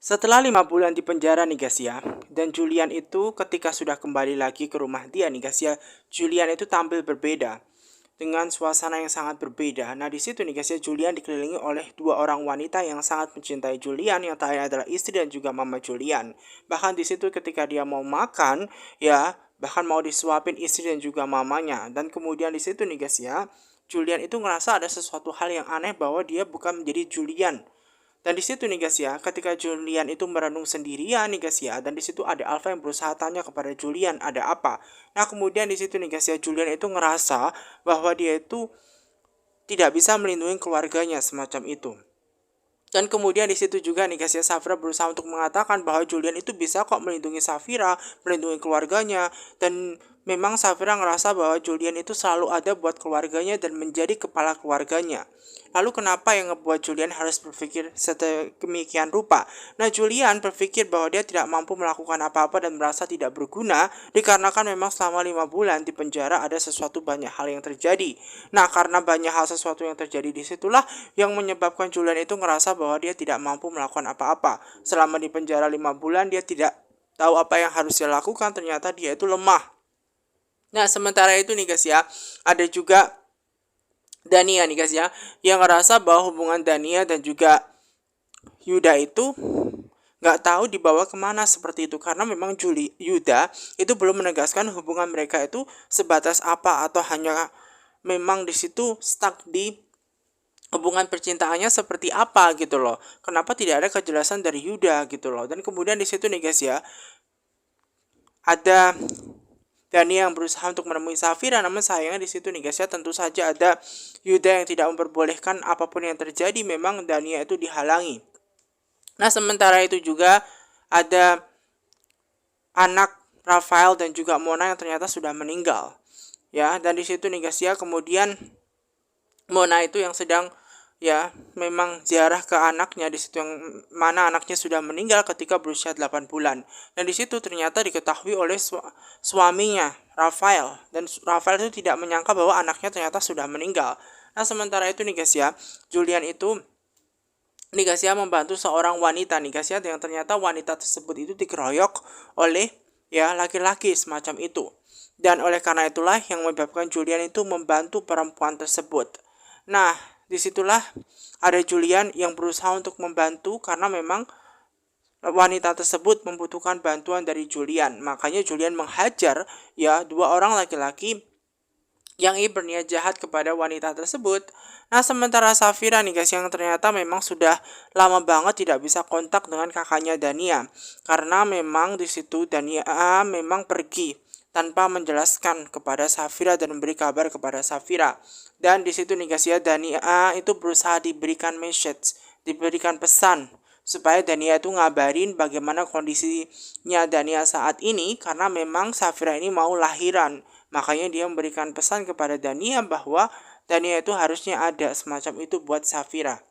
Setelah 5 bulan di penjara nih guys ya, dan Julian itu ketika sudah kembali lagi ke rumah dia nih guys ya, Julian itu tampil berbeda dengan suasana yang sangat berbeda. Nah di situ nih guys ya, Julian dikelilingi oleh dua orang wanita yang sangat mencintai Julian, yang terakhir adalah istri dan juga mama Julian. Bahkan di situ ketika dia mau makan, ya bahkan mau disuapin istri dan juga mamanya. Dan kemudian di situ nih guys ya, Julian itu ngerasa ada sesuatu hal yang aneh bahwa dia bukan menjadi Julian. Dan di situ nih guys ya, ketika Julian itu merenung sendirian nih guys ya, dan di situ ada Alpha yang berusaha tanya kepada Julian ada apa. Nah kemudian di situ nih guys ya, Julian itu ngerasa bahwa dia itu tidak bisa melindungi keluarganya semacam itu. Dan kemudian di situ juga nih guys ya, Safira berusaha untuk mengatakan bahwa Julian itu bisa kok melindungi Safira, melindungi keluarganya. Dan memang Safira ngerasa bahwa Julian itu selalu ada buat keluarganya dan menjadi kepala keluarganya. Lalu kenapa yang ngebuat Julian harus berpikir sedemikian rupa? Nah, Julian berpikir bahwa dia tidak mampu melakukan apa-apa dan merasa tidak berguna dikarenakan memang selama 5 bulan di penjara ada sesuatu banyak hal yang terjadi. Nah, karena banyak hal sesuatu yang terjadi disitulah yang menyebabkan Julian itu ngerasa bahwa dia tidak mampu melakukan apa-apa. Selama di penjara 5 bulan dia tidak tahu apa yang harus dia lakukan, ternyata dia itu lemah. Nah, sementara itu nih guys ya, ada juga Dania nih guys ya, yang ngerasa bahwa hubungan Dania dan juga Yuda itu nggak tahu dibawa kemana seperti itu, karena memang Yuda itu belum menegaskan hubungan mereka itu sebatas apa, atau hanya memang di situ stuck di hubungan percintaannya seperti apa gitu loh. Kenapa tidak ada kejelasan dari Yuda gitu loh. Dan kemudian di situ nih guys ya, ada Dania yang berusaha untuk menemui Safira, namun sayangnya di situ nih guys ya, tentu saja ada Yuda yang tidak memperbolehkan apapun yang terjadi. Memang Dania itu dihalangi. Nah sementara itu juga ada anak Rafael dan juga Mona yang ternyata sudah meninggal. Ya, dan di situ nih guys ya, kemudian Mona itu yang sedang ya memang ziarah ke anaknya, di situ yang mana anaknya sudah meninggal ketika berusia 8 bulan. Dan di situ ternyata diketahui oleh suaminya Rafael, dan Rafael itu tidak menyangka bahwa anaknya ternyata sudah meninggal. Nah sementara itu nih guys ya, Julian itu nih guys ya membantu seorang wanita nih guys ya, yang ternyata wanita tersebut itu dikeroyok oleh ya laki-laki semacam itu. Dan oleh karena itulah yang menyebabkan Julian itu membantu perempuan tersebut. Nah, disitulah ada Julian yang berusaha untuk membantu karena memang wanita tersebut membutuhkan bantuan dari Julian. Makanya Julian menghajar ya dua orang laki-laki yang berniat jahat kepada wanita tersebut. Nah sementara Safira nih guys, yang ternyata memang sudah lama banget tidak bisa kontak dengan kakaknya Dania, karena memang di situ Dania memang pergi tanpa menjelaskan kepada Safira dan memberi kabar kepada Safira. Dan di situ nih guys ya, Dania itu berusaha diberikan message, diberikan pesan supaya Dania itu ngabarin bagaimana kondisinya Dania saat ini, karena memang Safira ini mau lahiran. Makanya dia memberikan pesan kepada Dania bahwa Dania itu harusnya ada semacam itu buat Safira.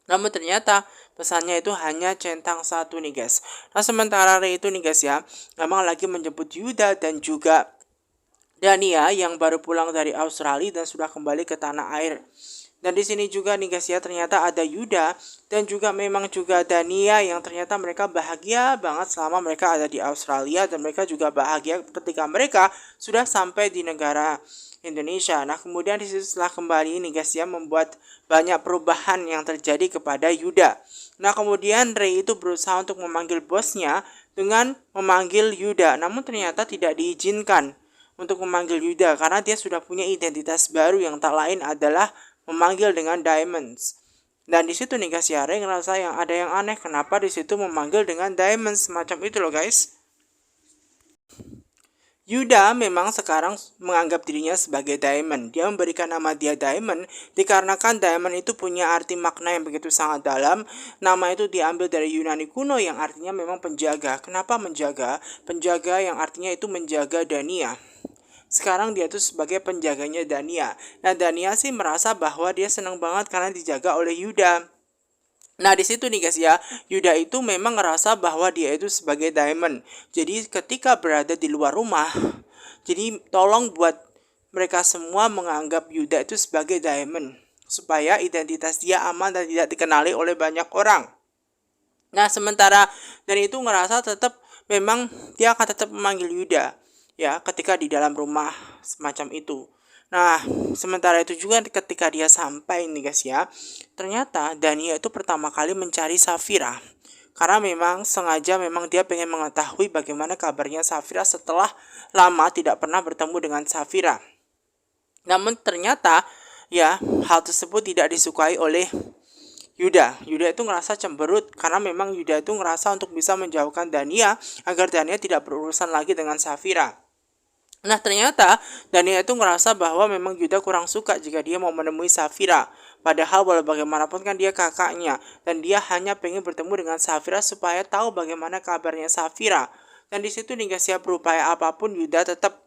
Namun ternyata pesannya itu hanya centang satu nih guys. Nah sementara Ray itu nih guys ya, memang lagi menjemput Yuda dan juga Dania yang baru pulang dari Australia dan sudah kembali ke tanah air. Dan di sini juga nih guys ya, ternyata ada Yuda dan juga memang juga Dania yang ternyata mereka bahagia banget selama mereka ada di Australia, dan mereka juga bahagia ketika mereka sudah sampai di negara Indonesia. Nah kemudian di situ setelah kembali nih guys ya, membuat banyak perubahan yang terjadi kepada Yuda. Nah kemudian Ray itu berusaha untuk memanggil bosnya dengan memanggil Yuda, namun ternyata tidak diizinkan untuk memanggil Yuda karena dia sudah punya identitas baru yang tak lain adalah memanggil dengan Diamonds. Dan di situ nih guys ya, Ray ngerasa yang ada yang aneh, kenapa di situ memanggil dengan Diamonds semacam itu loh guys. Yuda memang sekarang menganggap dirinya sebagai Diamond. Dia memberikan nama dia Diamond dikarenakan Diamond itu punya arti makna yang begitu sangat dalam. Nama itu diambil dari Yunani kuno yang artinya memang penjaga. Kenapa menjaga? Penjaga yang artinya itu menjaga Dania. Sekarang dia tuh sebagai penjaganya Dania. Nah Dania sih merasa bahwa dia senang banget karena dijaga oleh Yuda. Nah di situ nih guys ya, Yuda itu memang ngerasa bahwa dia itu sebagai Diamond. Jadi ketika berada di luar rumah, jadi tolong buat mereka semua menganggap Yuda itu sebagai Diamond, supaya identitas dia aman dan tidak dikenali oleh banyak orang. Nah, sementara dan itu ngerasa tetap memang dia akan tetap memanggil Yuda ya ketika di dalam rumah semacam itu. Nah, sementara itu juga ketika dia sampai nih guys ya, ternyata Dania itu pertama kali mencari Safira. Karena memang sengaja memang dia pengen mengetahui bagaimana kabarnya Safira setelah lama tidak pernah bertemu dengan Safira. Namun ternyata ya hal tersebut tidak disukai oleh Yuda. Yuda itu ngerasa cemberut karena memang Yuda itu ngerasa untuk bisa menjauhkan Dania agar Dania tidak berurusan lagi dengan Safira. Nah, ternyata Dania itu ngerasa bahwa memang Yuda kurang suka jika dia mau menemui Safira. Padahal walau bagaimanapun kan dia kakaknya dan dia hanya pengen bertemu dengan Safira supaya tahu bagaimana kabarnya Safira. Dan di situ nih guys ya, berupaya apapun Yuda tetap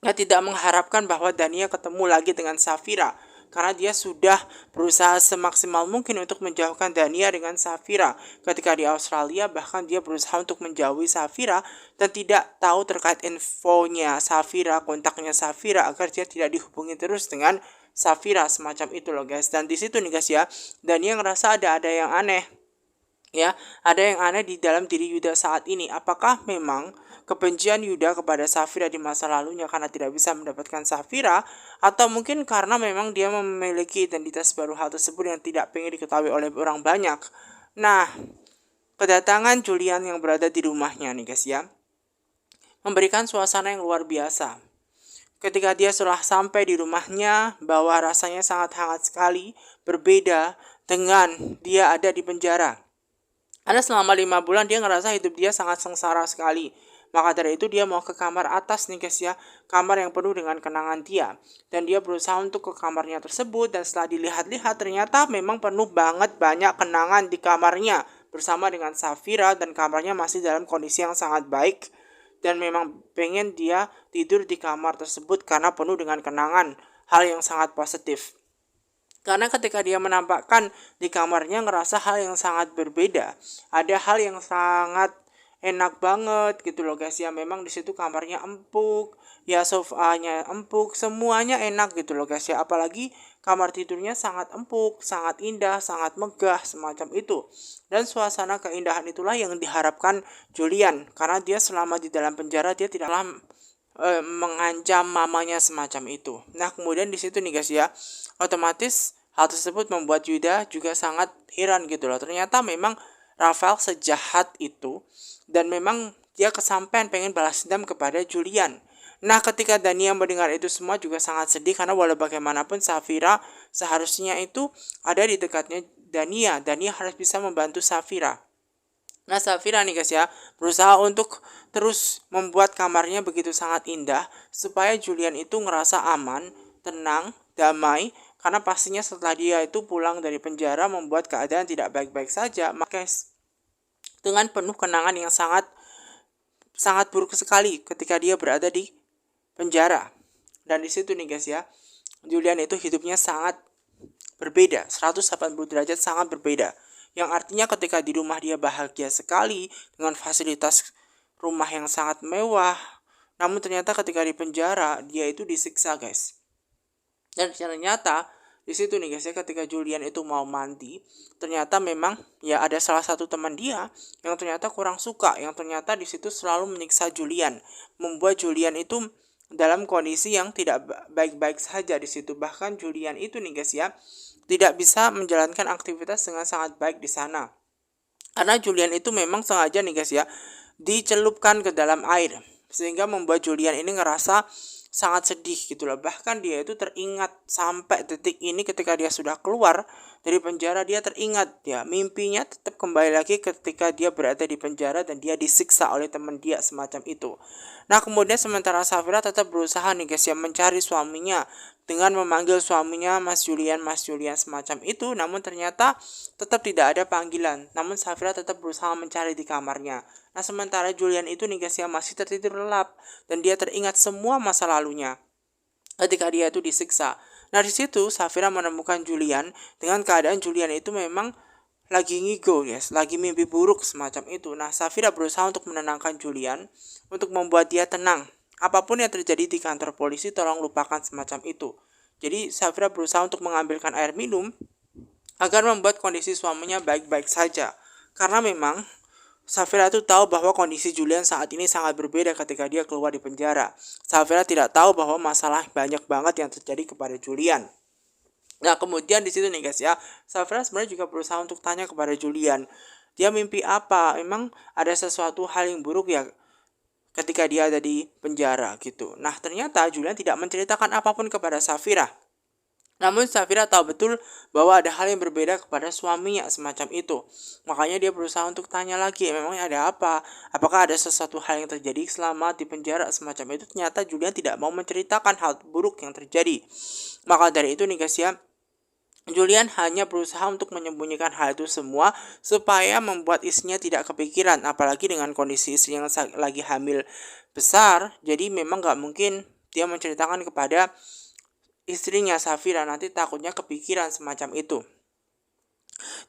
tidak mengharapkan bahwa Dania ketemu lagi dengan Safira karena dia sudah berusaha semaksimal mungkin untuk menjauhkan Dania dengan Safira. Ketika di Australia bahkan dia berusaha untuk menjauhi Safira dan tidak tahu terkait infonya Safira, kontaknya Safira agar dia tidak dihubungi terus dengan Safira semacam itu loh guys. Dan di situ nih guys ya, Dania ngerasa ada yang aneh. Ya, ada yang aneh di dalam diri Yuda saat ini. Apakah memang kebencian Yuda kepada Safira di masa lalunya karena tidak bisa mendapatkan Safira, atau mungkin karena memang dia memiliki identitas baru, hal tersebut yang tidak pengen diketahui oleh orang banyak. Nah, kedatangan Julian yang berada di rumahnya nih guys ya, memberikan suasana yang luar biasa. Ketika dia sudah sampai di rumahnya, bahwa rasanya sangat hangat sekali, berbeda dengan dia ada di penjara. Karena selama 5 bulan dia ngerasa hidup dia sangat sengsara sekali. Maka dari itu dia mau ke kamar atas nih guys ya. Kamar yang penuh dengan kenangan dia. Dan dia berusaha untuk ke kamarnya tersebut. Dan setelah dilihat-lihat ternyata memang penuh banget banyak kenangan di kamarnya. Bersama dengan Safira dan kamarnya masih dalam kondisi yang sangat baik. Dan memang pengen dia tidur di kamar tersebut karena penuh dengan kenangan. Hal yang sangat positif. Karena ketika dia menampakkan di kamarnya ngerasa hal yang sangat berbeda. Ada hal yang sangat enak banget gitu loh guys ya. Memang di situ kamarnya empuk, ya sofanya empuk, semuanya enak gitu loh guys ya. Apalagi kamar tidurnya sangat empuk, sangat indah, sangat megah semacam itu. Dan suasana keindahan itulah yang diharapkan Julian. Karena dia selama di dalam penjara dia tidaklah mengancam mamanya semacam itu. Nah, kemudian di situ nih guys ya, otomatis hal tersebut membuat Yuda juga sangat heran gitu loh. Ternyata memang Rafael sejahat itu dan memang dia kesampaian pengen balas dendam kepada Julian. Nah, ketika Dania mendengar itu semua juga sangat sedih karena walau bagaimanapun Safira seharusnya itu ada di dekatnya Dania. Dania harus bisa membantu Safira. Nah, Safira nih guys ya, berusaha untuk terus membuat kamarnya begitu sangat indah supaya Julian itu ngerasa aman, tenang, damai, karena pastinya setelah dia itu pulang dari penjara membuat keadaan tidak baik-baik saja. Maka dengan penuh kenangan yang sangat sangat buruk sekali ketika dia berada di penjara. Dan di situ nih guys ya, Julian itu hidupnya sangat berbeda, 180 derajat sangat berbeda. Yang artinya ketika di rumah dia bahagia sekali dengan fasilitas rumah yang sangat mewah. Namun ternyata ketika di penjara dia itu disiksa guys. Dan ternyata di situ nih guys ya, ketika Julian itu mau mandi, ternyata memang ya ada salah satu teman dia yang ternyata kurang suka, yang ternyata di situ selalu menyiksa Julian, membuat Julian itu dalam kondisi yang tidak baik-baik saja di situ. Bahkan Julian itu nih guys ya, tidak bisa menjalankan aktivitas dengan sangat baik di sana. Karena Julian itu memang sengaja nih guys ya, dicelupkan ke dalam air. Sehingga membuat Julian ini ngerasa sangat sedih gitu loh. Bahkan dia itu teringat sampai detik ini ketika dia sudah keluar dari penjara, dia teringat ya mimpinya tetap kembali lagi ketika dia berada di penjara dan dia disiksa oleh teman dia semacam itu. Nah, kemudian sementara Safira tetap berusaha nih guys ya mencari suaminya dengan memanggil suaminya Mas Julian semacam itu, namun ternyata tetap tidak ada panggilan. Namun Safira tetap berusaha mencari di kamarnya. Nah, sementara Julian itu nih guys ya masih tertidur lelap dan dia teringat semua masa lalunya ketika dia itu disiksa. Nah, di situ Safira menemukan Julian dengan keadaan Julian itu memang lagi ngigo guys, lagi mimpi buruk semacam itu. Nah, Safira berusaha untuk menenangkan Julian, untuk membuat dia tenang. Apapun yang terjadi di kantor polisi tolong lupakan semacam itu. Jadi Safira berusaha untuk mengambilkan air minum agar membuat kondisi suaminya baik-baik saja. Karena memang Safira itu tahu bahwa kondisi Julian saat ini sangat berbeda ketika dia keluar di penjara. Safira tidak tahu bahwa masalah banyak banget yang terjadi kepada Julian. Nah, kemudian di situ nih guys ya, Safira sebenarnya juga berusaha untuk tanya kepada Julian, dia mimpi apa? Emang ada sesuatu hal yang buruk ya ketika dia ada di penjara gitu. Nah, ternyata Julian tidak menceritakan apapun kepada Safira. Namun Safira tahu betul bahwa ada hal yang berbeda kepada suaminya semacam itu. Makanya dia berusaha untuk tanya lagi, memangnya ada apa? Apakah ada sesuatu hal yang terjadi selama di penjara semacam itu? Ternyata Julian tidak mau menceritakan hal buruk yang terjadi. Maka dari itu nih guys ya, Julian hanya berusaha untuk menyembunyikan hal itu semua supaya membuat istrinya tidak kepikiran, apalagi dengan kondisi istri yang lagi hamil besar. Jadi memang gak mungkin dia menceritakan kepada istrinya Safira, nanti takutnya kepikiran semacam itu.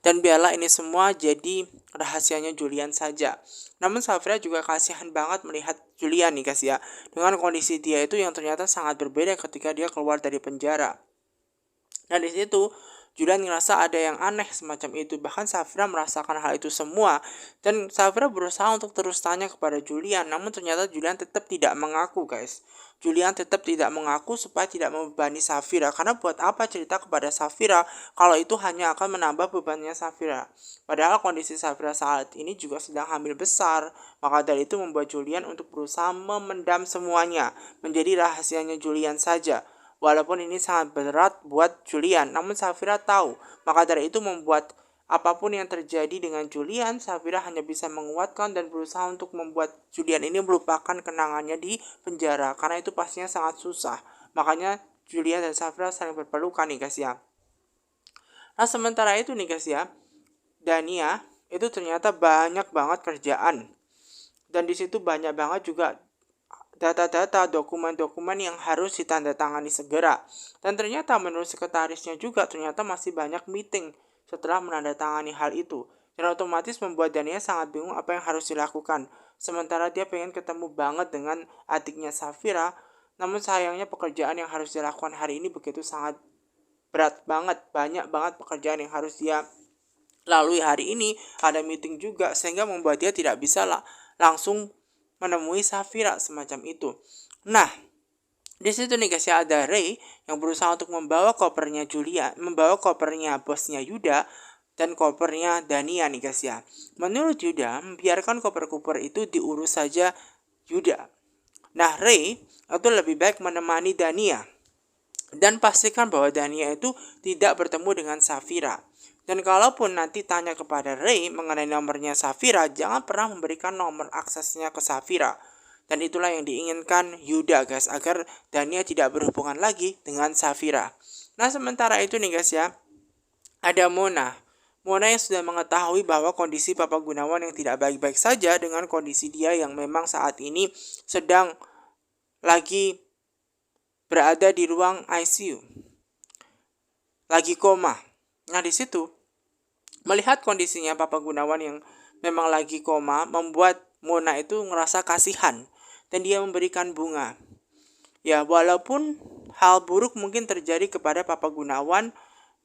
Dan biarlah ini semua jadi rahasianya Julian saja. Namun Safira juga kasihan banget melihat Julian nih guys ya, dengan kondisi dia itu yang ternyata sangat berbeda ketika dia keluar dari penjara. Nah di situ Julian ngerasa ada yang aneh semacam itu. Bahkan Safira merasakan hal itu semua. Dan Safira berusaha untuk terus tanya kepada Julian. Namun ternyata Julian tetap tidak mengaku guys. Julian tetap tidak mengaku supaya tidak membebani Safira. Karena buat apa cerita kepada Safira kalau itu hanya akan menambah bebannya Safira. Padahal kondisi Safira saat ini juga sedang hamil besar. Maka dari itu membuat Julian untuk berusaha memendam semuanya. Menjadi rahasianya Julian saja. Walaupun ini sangat berat buat Julian, namun Safira tahu. Maka dari itu membuat apapun yang terjadi dengan Julian, Safira hanya bisa menguatkan dan berusaha untuk membuat Julian ini melupakan kenangannya di penjara. Karena itu pastinya sangat susah. Makanya Julian dan Safira saling berpelukan nih guys ya. Nah sementara itu nih guys ya, Dania itu ternyata banyak banget kerjaan. Dan di situ banyak banget juga data-data, dokumen-dokumen yang harus ditandatangani segera. Dan ternyata menurut sekretarisnya juga ternyata masih banyak meeting setelah menandatangani hal itu. Dan otomatis membuat Dania sangat bingung apa yang harus dilakukan. Sementara dia pengen ketemu banget dengan adiknya Safira, namun sayangnya pekerjaan yang harus dilakukan hari ini begitu sangat berat banget. Banyak banget pekerjaan yang harus dia lalui hari ini, ada meeting juga sehingga membuat dia tidak bisa langsung menemui Safira semacam itu. Nah, di situ nih guys ya, ada Ray yang berusaha untuk membawa kopernya Julia, membawa kopernya bosnya Yuda dan kopernya Dania nih guys ya. Menurut Yuda, biarkan koper-koper itu diurus saja Yuda. Nah, Ray itu lebih baik menemani Dania dan pastikan bahwa Dania itu tidak bertemu dengan Safira. Dan kalaupun nanti tanya kepada Ray mengenai nomornya Safira, jangan pernah memberikan nomor aksesnya ke Safira. Dan itulah yang diinginkan Yuda guys, agar Dania tidak berhubungan lagi dengan Safira. Nah sementara itu nih guys ya, ada Mona. Mona yang sudah mengetahui bahwa kondisi Papa Gunawan yang tidak baik-baik saja dengan kondisi dia yang memang saat ini sedang lagi berada di ruang ICU. Lagi koma. Nah di situ melihat kondisinya Papa Gunawan yang memang lagi koma membuat Mona itu ngerasa kasihan dan dia memberikan bunga. Ya walaupun hal buruk mungkin terjadi kepada Papa Gunawan,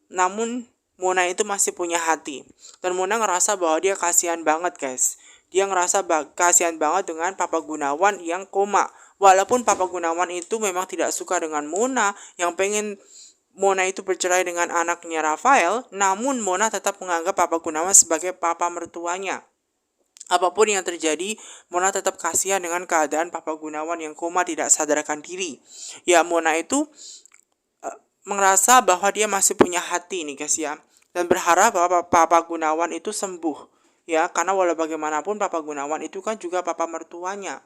namun Mona itu masih punya hati. Dan Mona ngerasa bahwa dia kasihan banget guys. Dia ngerasa kasihan banget dengan Papa Gunawan yang koma. Walaupun Papa Gunawan itu memang tidak suka dengan Mona, yang pengen Mona itu bercerai dengan anaknya Rafael, namun Mona tetap menganggap Papa Gunawan sebagai papa mertuanya. Apapun yang terjadi, Mona tetap kasihan dengan keadaan Papa Gunawan yang koma tidak sadarkan diri. Ya, Mona itu merasa bahwa dia masih punya hati nih guys ya. Dan berharap bahwa Papa Gunawan itu sembuh. Ya, karena walau bagaimanapun Papa Gunawan itu kan juga papa mertuanya.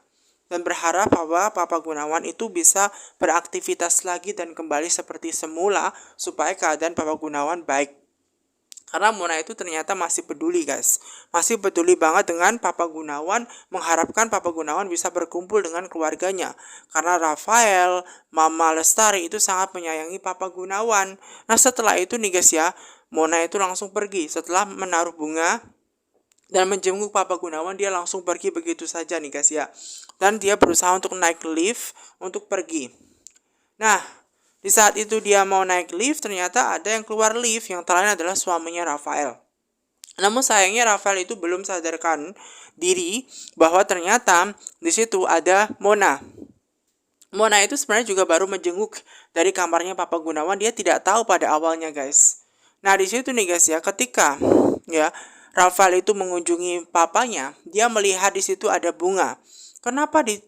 Dan berharap bahwa Papa Gunawan itu bisa beraktivitas lagi dan kembali seperti semula supaya keadaan Papa Gunawan baik. Karena Mona itu ternyata masih peduli guys. Masih peduli banget dengan Papa Gunawan, mengharapkan Papa Gunawan bisa berkumpul dengan keluarganya. Karena Rafael, Mama Lestari itu sangat menyayangi Papa Gunawan. Nah setelah itu nih guys ya, Mona itu langsung pergi. Setelah menaruh bunga dan menjenguk Papa Gunawan, dia langsung pergi begitu saja nih guys ya. Dan dia berusaha untuk naik lift untuk pergi. Nah, di saat itu dia mau naik lift, ternyata ada yang keluar lift, yang lain adalah suaminya Rafael. Namun sayangnya Rafael itu belum sadarkan diri bahwa ternyata di situ ada Mona. Mona itu sebenarnya juga baru menjenguk dari kamarnya Papa Gunawan. Dia tidak tahu pada awalnya, guys. Nah, di situ nih guys ya, ketika ya Rafael itu mengunjungi papanya, dia melihat di situ ada bunga. Kenapa di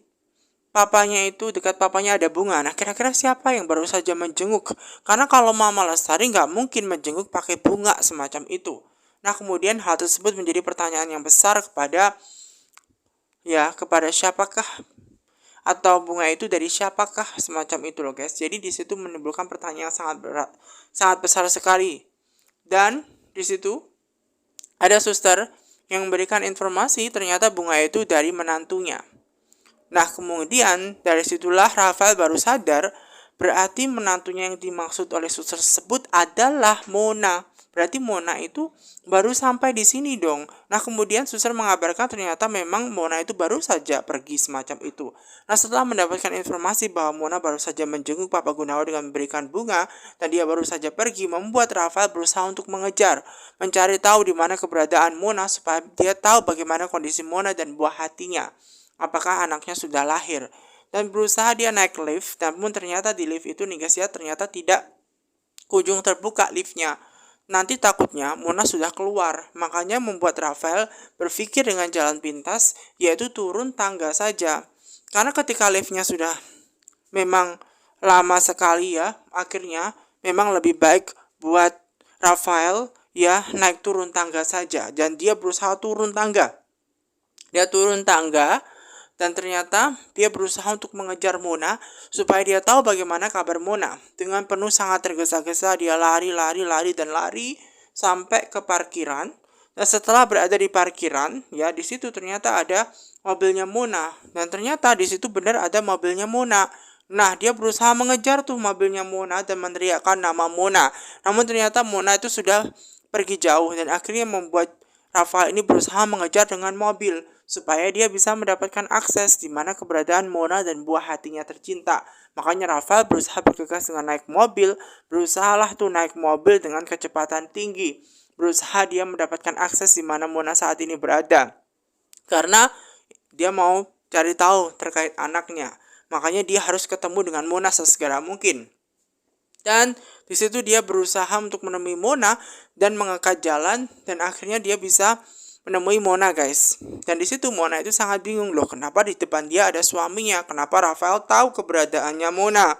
papanya itu, dekat papanya ada bunga? Nah, kira-kira siapa yang baru saja menjenguk? Karena kalau Mama Lestari nggak mungkin menjenguk pakai bunga semacam itu. Nah, kemudian hal tersebut menjadi pertanyaan yang besar kepada siapakah, atau bunga itu dari siapakah, semacam itu loh guys. Jadi di situ menimbulkan pertanyaan yang sangat besar sekali. Dan di situ ada suster yang memberikan informasi ternyata bunga itu dari menantunya. Nah, kemudian dari situlah Rafael baru sadar berarti menantunya yang dimaksud oleh suster tersebut adalah Mona. Berarti Mona itu baru sampai di sini dong. Nah, kemudian suster mengabarkan ternyata memang Mona itu baru saja pergi semacam itu. Nah, setelah mendapatkan informasi bahwa Mona baru saja menjenguk Papa Gunawan dengan memberikan bunga dan dia baru saja pergi, membuat Rafael berusaha untuk mencari tahu di mana keberadaan Mona supaya dia tahu bagaimana kondisi Mona dan buah hatinya. Apakah anaknya sudah lahir, dan berusaha dia naik lift, namun ternyata di lift itu nih guys ya, ternyata tidak kunjung terbuka liftnya. Nanti takutnya Mona sudah keluar, makanya membuat Rafael berpikir dengan jalan pintas, yaitu turun tangga saja. Karena ketika liftnya sudah memang lama sekali ya, akhirnya memang lebih baik buat Rafael ya naik turun tangga saja, dan dia berusaha turun tangga. Dia turun tangga dan ternyata dia berusaha untuk mengejar Mona supaya dia tahu bagaimana kabar Mona. Dengan penuh sangat tergesa-gesa dia lari dan lari sampai ke parkiran. Dan setelah berada di parkiran, ya di situ ternyata ada mobilnya Mona, dan ternyata di situ benar ada mobilnya Mona. Nah, dia berusaha mengejar tuh mobilnya Mona dan meneriakkan nama Mona. Namun ternyata Mona itu sudah pergi jauh, dan akhirnya membuat Rafael ini berusaha mengejar dengan mobil supaya dia bisa mendapatkan akses di mana keberadaan Mona dan buah hatinya tercinta. Makanya Rafael berusaha bergegas dengan naik mobil, berusahalah tuh naik mobil dengan kecepatan tinggi. Berusaha dia mendapatkan akses di mana Mona saat ini berada. Karena dia mau cari tahu terkait anaknya. Makanya dia harus ketemu dengan Mona sesegera mungkin. Dan di situ dia berusaha untuk menemui Mona dan mengekat jalan, dan akhirnya dia bisa menemui Mona guys. Dan di situ Mona itu sangat bingung, loh kenapa di depan dia ada suaminya, kenapa Rafael tahu keberadaannya Mona.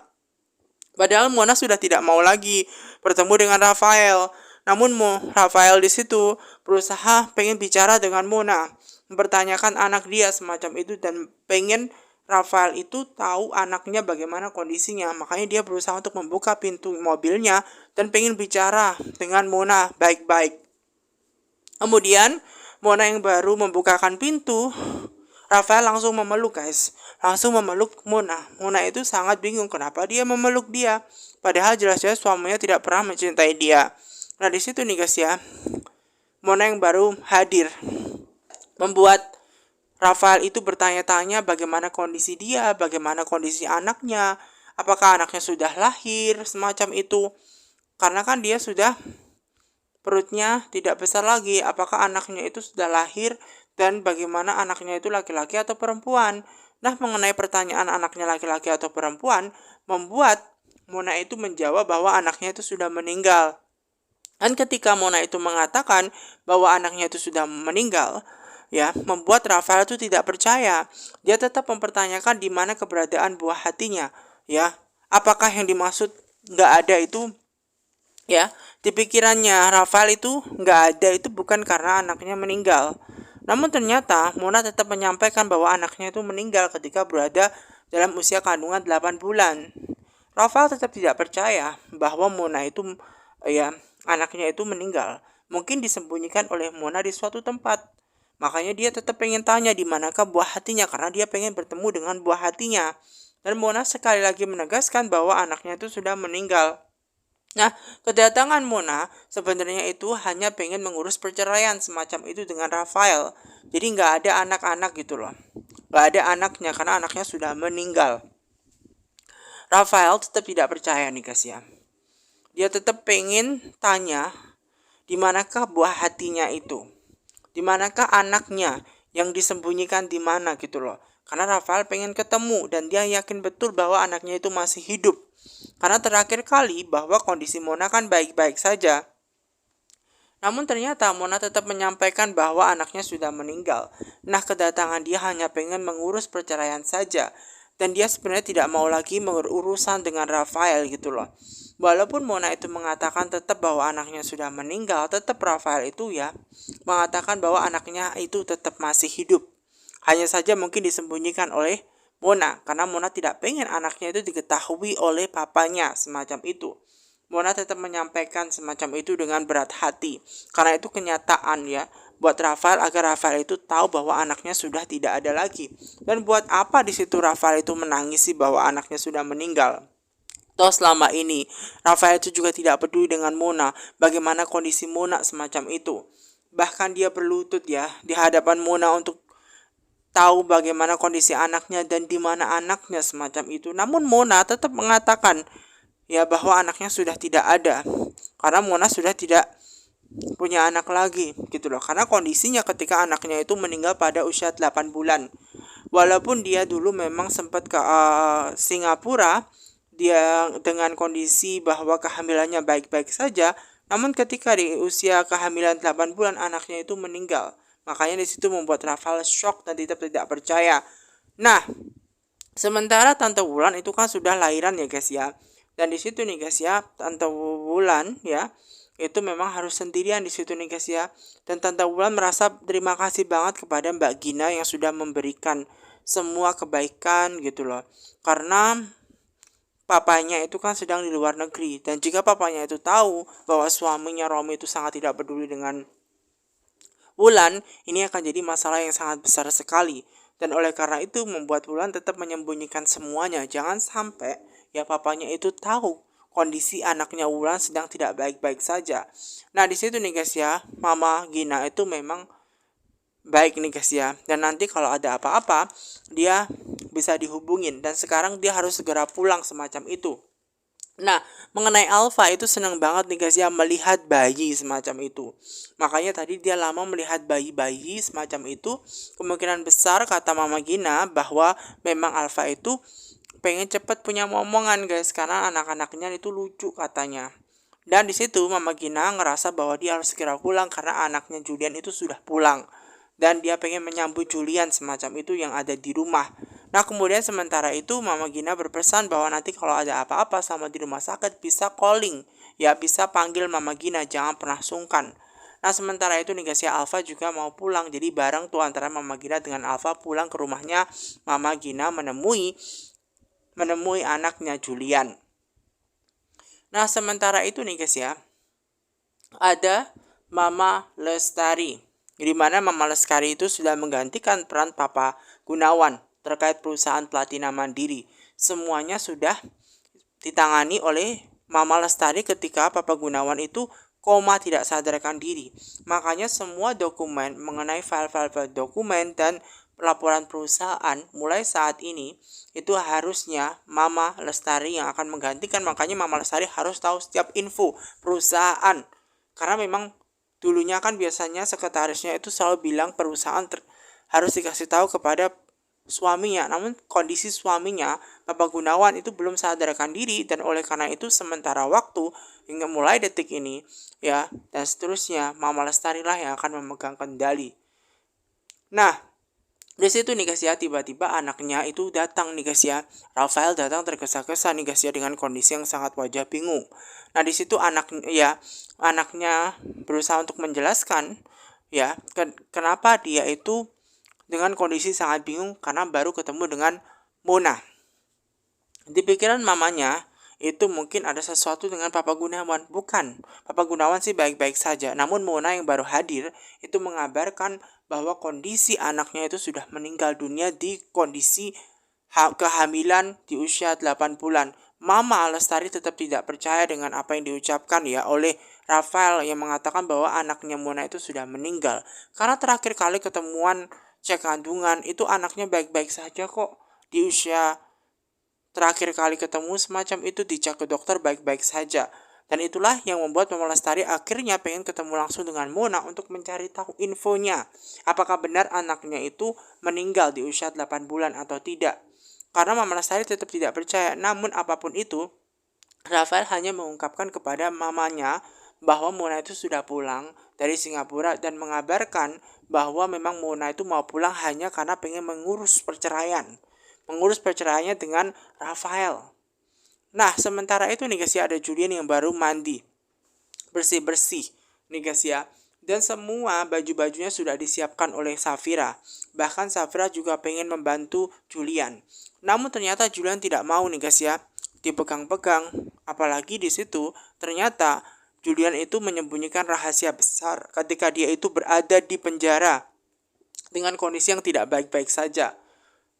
Padahal Mona sudah tidak mau lagi bertemu dengan Rafael. Namun Rafael di situ berusaha pengen bicara dengan Mona, mempertanyakan anak dia semacam itu, dan pengen Rafael itu tahu anaknya bagaimana kondisinya. Makanya dia berusaha untuk membuka pintu mobilnya dan pengen bicara dengan Mona baik-baik. Kemudian Mona yang baru membukakan pintu, Rafael langsung memeluk guys. Langsung memeluk Mona. Mona itu sangat bingung kenapa dia memeluk dia. Padahal jelas-jelas suaminya tidak pernah mencintai dia. Nah di situ nih guys ya, Mona yang baru hadir membuat Rafael itu bertanya-tanya bagaimana kondisi dia, bagaimana kondisi anaknya, apakah anaknya sudah lahir, semacam itu. Karena kan dia sudah, perutnya tidak besar lagi, apakah anaknya itu sudah lahir, dan bagaimana anaknya itu laki-laki atau perempuan. Nah, mengenai pertanyaan anaknya laki-laki atau perempuan, membuat Mona itu menjawab bahwa anaknya itu sudah meninggal. Dan ketika Mona itu mengatakan bahwa anaknya itu sudah meninggal, ya, membuat Rafael itu tidak percaya. Dia tetap mempertanyakan di mana keberadaan buah hatinya, ya. Apakah yang dimaksud nggak ada itu, ya, di pikirannya Rafael itu nggak ada itu bukan karena anaknya meninggal. Namun ternyata Mona tetap menyampaikan bahwa anaknya itu meninggal ketika berada dalam usia kandungan 8 bulan. Rafael tetap tidak percaya bahwa Mona itu, ya, anaknya itu meninggal. Mungkin disembunyikan oleh Mona di suatu tempat. Makanya dia tetap pengen tanya di manakah buah hatinya, karena dia pengen bertemu dengan buah hatinya. Dan Mona sekali lagi menegaskan bahwa anaknya itu sudah meninggal. Nah, kedatangan Mona sebenarnya itu hanya pengen mengurus perceraian semacam itu dengan Rafael. Jadi nggak ada anak-anak gitu loh. Nggak ada anaknya karena anaknya sudah meninggal. Rafael tetap tidak percaya nih guys ya. Dia tetap pengen tanya Di manakah buah hatinya itu? Di manakah anaknya yang disembunyikan di mana gitu loh. Karena Rafael pengen ketemu dan dia yakin betul bahwa anaknya itu masih hidup. Karena terakhir kali bahwa kondisi Mona kan baik-baik saja. Namun ternyata Mona tetap menyampaikan bahwa anaknya sudah meninggal. Nah, kedatangan dia hanya pengen mengurus perceraian saja. Dan dia sebenarnya tidak mau lagi berurusan dengan Rafael gitu loh. Walaupun Mona itu mengatakan tetap bahwa anaknya sudah meninggal, tetap Rafael itu ya mengatakan bahwa anaknya itu tetap masih hidup. Hanya saja mungkin disembunyikan oleh Mona, karena Mona tidak pengen anaknya itu diketahui oleh papanya, semacam itu. Mona tetap menyampaikan semacam itu dengan berat hati, karena itu kenyataan ya buat Rafael, agar Rafael itu tahu bahwa anaknya sudah tidak ada lagi. Dan buat apa di situ Rafael itu menangisi bahwa anaknya sudah meninggal? Toh selama ini Rafael itu juga tidak peduli dengan Mona, bagaimana kondisi Mona semacam itu. Bahkan dia berlutut ya di hadapan Mona untuk tahu bagaimana kondisi anaknya dan di mana anaknya semacam itu. Namun Mona tetap mengatakan ya bahwa anaknya sudah tidak ada, karena Mona sudah tidak punya anak lagi gitu loh, karena kondisinya ketika anaknya itu meninggal pada usia 8 bulan. Walaupun dia dulu memang sempat ke Singapura, dia dengan kondisi bahwa kehamilannya baik-baik saja, namun ketika di usia kehamilan 8 bulan anaknya itu meninggal. Makanya di situ membuat Rafael shock dan tidak percaya. Nah, sementara Tante Wulan itu kan sudah lahiran ya guys ya. Dan di situ nih guys ya, Tante Wulan ya, itu memang harus sendirian di situ nih guys ya. Dan Tante Wulan merasa terima kasih banget kepada Mbak Gina yang sudah memberikan semua kebaikan gitu loh. Karena papanya itu kan sedang di luar negeri, dan jika papanya itu tahu bahwa suaminya Romi itu sangat tidak peduli dengan Wulan, ini akan jadi masalah yang sangat besar sekali. Dan oleh karena itu membuat Wulan tetap menyembunyikan semuanya. Jangan sampai ya papanya itu tahu kondisi anaknya Wulan sedang tidak baik-baik saja. Nah, di situ nih guys ya, Mama Gina itu memang baik nih guys ya. Dan nanti kalau ada apa-apa, dia bisa dihubungin. Dan sekarang dia harus segera pulang semacam itu. Nah, mengenai Alpha itu senang banget nih guys ya melihat bayi semacam itu. Makanya tadi dia lama melihat bayi-bayi semacam itu. Kemungkinan besar kata Mama Gina bahwa memang Alpha itu pengen cepet punya momongan guys, karena anak-anaknya itu lucu katanya. Dan di situ Mama Gina ngerasa bahwa dia harus segera pulang karena anaknya Julian itu sudah pulang. Dan dia pengen menyambut Julian semacam itu yang ada di rumah. Nah, kemudian sementara itu Mama Gina berpesan bahwa nanti kalau ada apa-apa sama di rumah sakit bisa calling. Ya, bisa panggil Mama Gina, jangan pernah sungkan. Nah, sementara itu nih guys ya, Alfa juga mau pulang. Jadi bareng tuh antara Mama Gina dengan Alfa pulang ke rumahnya Mama Gina menemui anaknya Julian. Nah, sementara itu nih guys ya, ada Mama Lestari. Di mana Mama Lestari itu sudah menggantikan peran Papa Gunawan terkait perusahaan Platina Mandiri. Semuanya sudah ditangani oleh Mama Lestari ketika Papa Gunawan itu koma tidak sadarkan diri. Makanya semua dokumen mengenai file-file dokumen dan laporan perusahaan mulai saat ini itu harusnya Mama Lestari yang akan menggantikan. Makanya Mama Lestari harus tahu setiap info perusahaan. Karena memang dulunya kan biasanya sekretarisnya itu selalu bilang perusahaan harus dikasih tahu kepada suaminya. Namun kondisi suaminya, Bapak Gunawan itu belum sadarkan diri, dan oleh karena itu sementara waktu hingga mulai detik ini ya dan seterusnya Mama Lestari lah yang akan memegang kendali. Nah, di situ nih guys ya, tiba-tiba anaknya itu datang nih guys ya. Rafael datang tergesa-gesa nih guys ya dengan kondisi yang sangat wajah bingung. Nah, di situ anaknya berusaha untuk menjelaskan ya kenapa dia itu dengan kondisi sangat bingung karena baru ketemu dengan Mona. Di pikiran mamanya itu mungkin ada sesuatu dengan Papa Gunawan. Bukan, Papa Gunawan sih baik-baik saja. Namun Mona yang baru hadir itu mengabarkan bahwa kondisi anaknya itu sudah meninggal dunia di kondisi kehamilan di usia 8 bulan. Mama Lestari tetap tidak percaya dengan apa yang diucapkan ya oleh Rafael yang mengatakan bahwa anaknya Mona itu sudah meninggal. Karena terakhir kali ketemuan cek kandungan itu anaknya baik-baik saja kok. Di usia terakhir kali ketemu semacam itu dicek ke dokter baik-baik saja. Dan itulah yang membuat Mama Lestari akhirnya pengen ketemu langsung dengan Mona untuk mencari tahu infonya. Apakah benar anaknya itu meninggal di usia 8 bulan atau tidak. Karena Mama Lestari tetap tidak percaya. Namun apapun itu, Rafael hanya mengungkapkan kepada mamanya bahwa Mona itu sudah pulang dari Singapura dan mengabarkan bahwa memang Mona itu mau pulang hanya karena pengen mengurus perceraian. Mengurus perceraiannya dengan Rafael. Nah, sementara itu nih guys ya, ada Julian yang baru mandi, bersih-bersih nih guys ya. Dan semua baju-bajunya sudah disiapkan oleh Safira. Bahkan Safira juga pengen membantu Julian. Namun ternyata Julian tidak mau nih guys ya, dipegang-pegang. Apalagi di situ ternyata Julian itu menyembunyikan rahasia besar ketika dia itu berada di penjara dengan kondisi yang tidak baik-baik saja.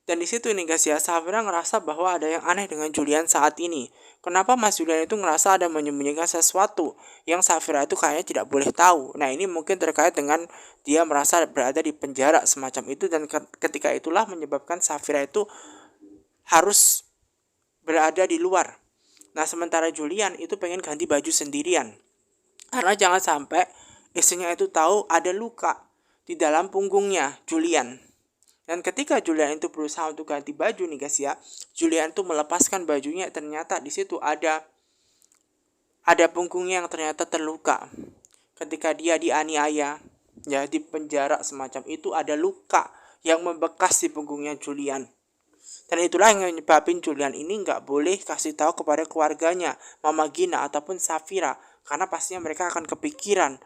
Dan di situ nih guys ya, Safira ngerasa bahwa ada yang aneh dengan Julian saat ini. Kenapa Mas Julian itu ngerasa ada menyembunyikan sesuatu yang Safira itu kayaknya tidak boleh tahu. Nah, ini mungkin terkait dengan dia merasa berada di penjara semacam itu, dan ketika itulah menyebabkan Safira itu harus berada di luar. Nah, sementara Julian itu pengen ganti baju sendirian. Karena jangan sampai istrinya itu tahu ada luka di dalam punggungnya Julian. Dan ketika Julian itu berusaha untuk ganti baju nih guys ya, Julian itu melepaskan bajunya, ternyata di situ ada punggungnya yang ternyata terluka. Ketika dia dianiaya, ya di penjara semacam itu, ada luka yang membekas di punggungnya Julian. Dan itulah yang menyebabkan Julian ini nggak boleh kasih tahu kepada keluarganya, Mama Gina ataupun Safira, karena pastinya mereka akan kepikiran